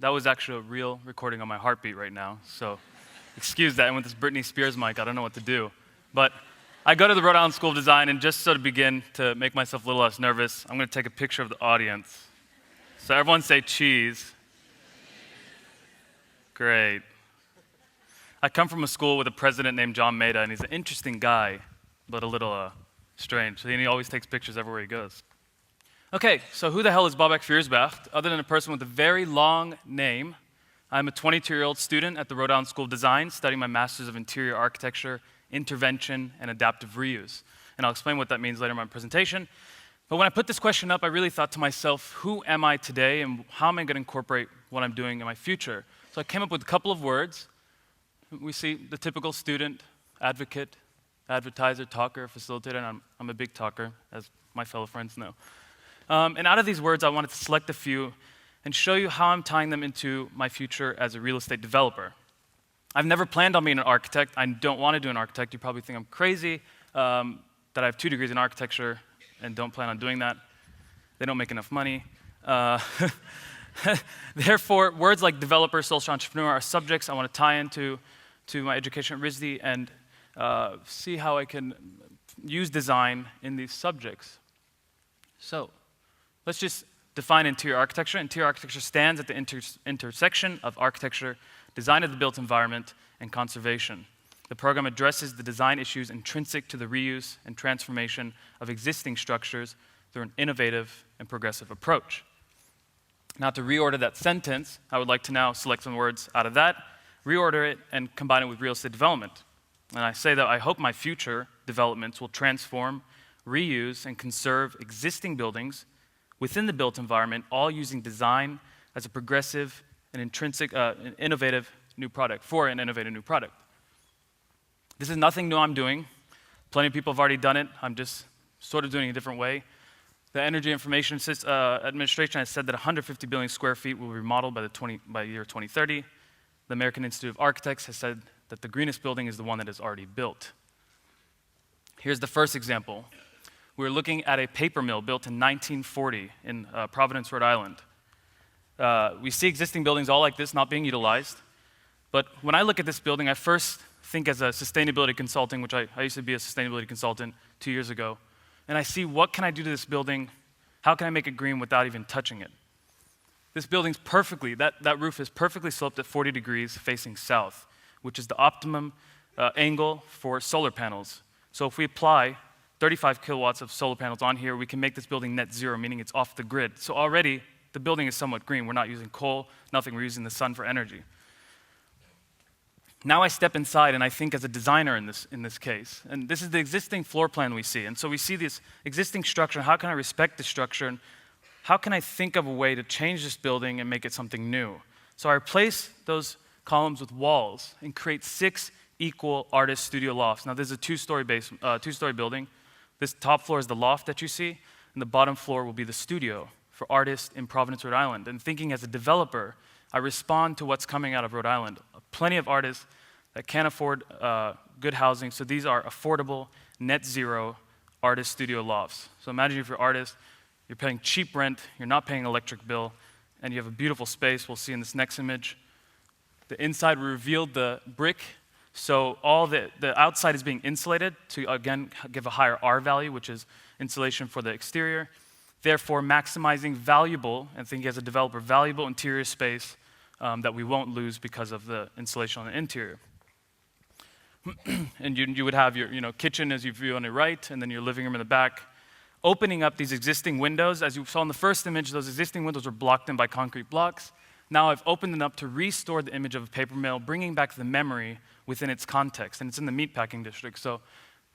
That was actually a real recording on my heartbeat right now, so excuse that. And with this Britney Spears mic, I don't know what to do. But I go to the Rhode Island School of Design, and just so to begin, to make myself a little less nervous, I'm going to take a picture of the audience. So everyone say cheese. Great. I come from a school with a president named John Maeda, and he's an interesting guy, but a little strange. And he always takes pictures everywhere he goes. Okay, so who the hell is Boback Firoozbakht? Other than a person with a very long name, I'm a 22-year-old student at the Rhode Island School of Design, studying my Master's of Interior Architecture, Intervention, and Adaptive Reuse. And I'll explain what that means later in my presentation. But when I put this question up, I really thought to myself, who am I today, and how am I going to incorporate what I'm doing in my future? So I came up with a couple of words. We see the typical student, advocate, advertiser, talker, facilitator, and I'm a big talker, as my fellow friends know. And out of these words, I wanted to select a few and show you how I'm tying them into my future as a real estate developer. I've never planned on being an architect. I don't want to do an architect. You probably think I'm crazy that I have 2 degrees in architecture and don't plan on doing that. They don't make enough money. Therefore, words like developer, social entrepreneur are subjects I want to tie into my education at RISD and see how I can use design in these subjects. So let's just define interior architecture. Interior architecture stands at the intersection of architecture, design of the built environment, and conservation. The program addresses the design issues intrinsic to the reuse and transformation of existing structures through an innovative and progressive approach. Now, to reorder that sentence, I would like to now select some words out of that, reorder it, and combine it with real estate development. And I say that I hope my future developments will transform, reuse, and conserve existing buildings within the built environment, all using design as a progressive and intrinsic, an innovative new product, for an innovative new product. This is nothing new I'm doing. Plenty of people have already done it. I'm just sort of doing it a different way. The Energy Information Administration has said that 150 billion square feet will be remodeled by the year 2030. The American Institute of Architects has said that the greenest building is the one that is already built. Here's the first example. We're looking at a paper mill built in 1940 in Providence, Rhode Island. We see existing buildings all like this not being utilized. But when I look at this building, I first think as a sustainability consultant, which I used to be a sustainability consultant 2 years ago, and I see what can I do to this building, how can I make it green without even touching it? This building's perfectly, that roof is perfectly sloped at 40 degrees facing south, which is the optimum angle for solar panels. So if we apply 35 kilowatts of solar panels on here, we can make this building net zero, meaning it's off the grid. So already, the building is somewhat green. We're not using coal, nothing, we're using the sun for energy. Now I step inside and I think as a designer in this case. And this is the existing floor plan we see. And so we see this existing structure. How can I respect the structure? And how can I think of a way to change this building and make it something new? So I replace those columns with walls and create 6 equal artist studio lofts. Now this is a two-story building. This top floor is the loft that you see, and the bottom floor will be the studio for artists in Providence, Rhode Island. And thinking as a developer, I respond to what's coming out of Rhode Island. Plenty of artists that can't afford good housing, so these are affordable, net zero artist studio lofts. So imagine if you're an artist, you're paying cheap rent, you're not paying an electric bill, and you have a beautiful space. We'll see in this next image. The inside, we revealed the brick, so all the outside is being insulated to, again, give a higher R value, which is insulation for the exterior, therefore maximizing valuable, and thinking as a developer, valuable interior space that we won't lose because of the insulation on the interior. And you would have your kitchen as you view on the right, and then your living room in the back. Opening up these existing windows, as you saw in the first image, those existing windows were blocked in by concrete blocks. Now I've opened them up to restore the image of a paper mill, bringing back the memory within its context, and it's in the meatpacking district. So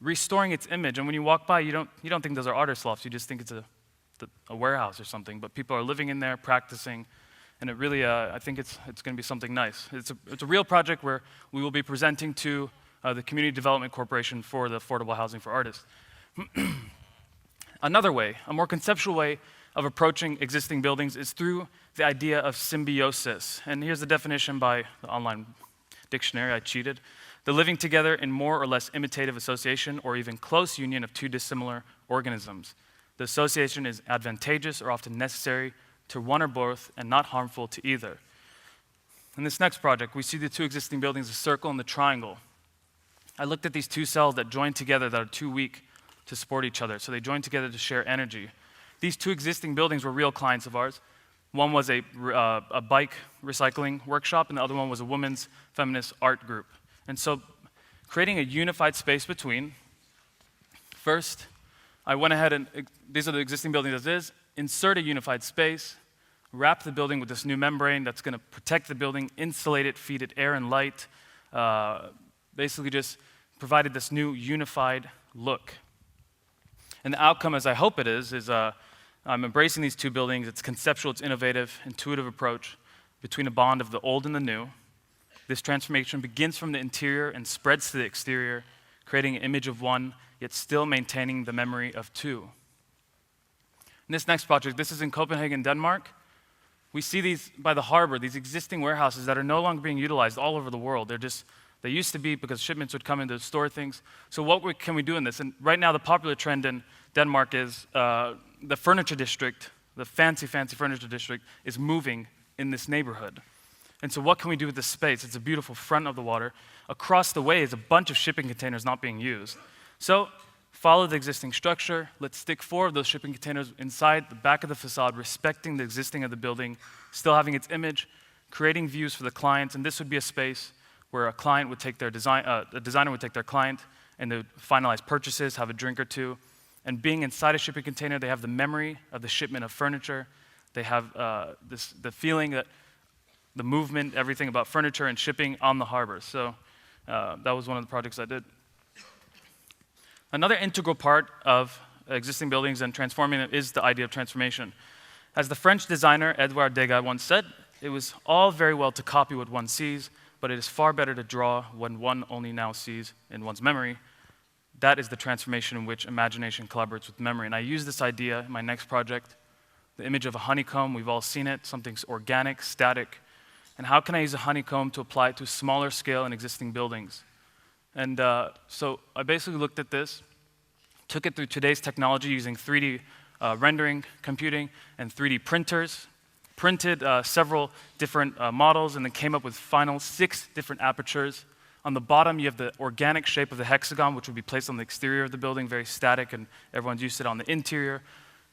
restoring its image, and when you walk by, you don't think those are artist lofts, you just think it's a warehouse or something, but people are living in there, practicing, and it really, I think it's going to be something nice. It's a real project where we will be presenting to the Community Development Corporation for the affordable housing for artists. Another way, a more conceptual way of approaching existing buildings is through the idea of symbiosis. And here's the definition by the online dictionary. I cheated. The living together in more or less imitative association or even close union of 2 dissimilar organisms. The association is advantageous or often necessary to one or both and not harmful to either. In this next project, we see the two existing buildings, the circle and the triangle. I looked at these two cells that join together that are too weak to support each other, so they join together to share energy. These two existing buildings were real clients of ours. One was a bike recycling workshop, and the other one was a women's feminist art group. And so creating a unified space between, first, I went ahead and, these are the existing buildings as is, insert a unified space, wrap the building with this new membrane that's going to protect the building, insulate it, feed it air and light, basically just provided this new unified look. And the outcome, as I hope it is I'm embracing these two buildings. It's conceptual, it's innovative, intuitive approach between a bond of the old and the new. This transformation begins from the interior and spreads to the exterior, creating an image of one, yet still maintaining the memory of two. In this next project, this is in Copenhagen, Denmark. We see these by the harbor, these existing warehouses that are no longer being utilized all over the world. They used to be because shipments would come in to store things. So what can we do in this? And right now, the popular trend in Denmark is the furniture district, the fancy furniture district, is moving in this neighborhood. And so what can we do with this space? It's a beautiful front of the water. Across the way is a bunch of shipping containers not being used. So follow the existing structure. Let's stick 4 of those shipping containers inside the back of the facade, respecting the existing of the building, still having its image, creating views for the clients. And this would be a space where a client would take their a designer would take their client and they would finalize purchases, have a drink or two. And being inside a shipping container, they have the memory of the shipment of furniture. They have the feeling that the movement, everything about furniture and shipping on the harbor. So that was one of the projects I did. Another integral part of existing buildings and transforming them is the idea of transformation. As the French designer Edouard Degas once said, it was all very well to copy what one sees, but it is far better to draw what one only now sees in one's memory. That is the transformation in which imagination collaborates with memory. And I use this idea in my next project, the image of a honeycomb. We've all seen it, something's organic, static. And how can I use a honeycomb to apply it to a smaller scale in existing buildings? And so I basically looked at this, took it through today's technology using 3D rendering, computing, and 3D printers, printed several different models, and then came up with final 6 different apertures. On the bottom, you have the organic shape of the hexagon, which would be placed on the exterior of the building, very static, and everyone's used to it on the interior.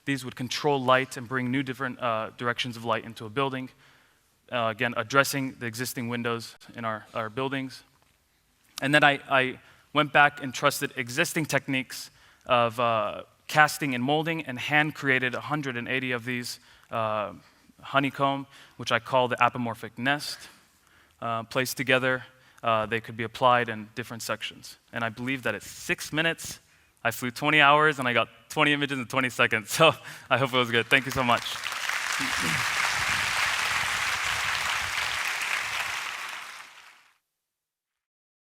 These would control light and bring new different directions of light into a building. Again, addressing the existing windows in our buildings. And then I went back and trusted existing techniques of casting and molding and hand-created 180 of these honeycomb, which I call the apomorphic nest, placed together. They could be applied in different sections. And I believe that it's 6 minutes. I flew 20 hours, and I got 20 images in 20 seconds. So I hope it was good. Thank you so much.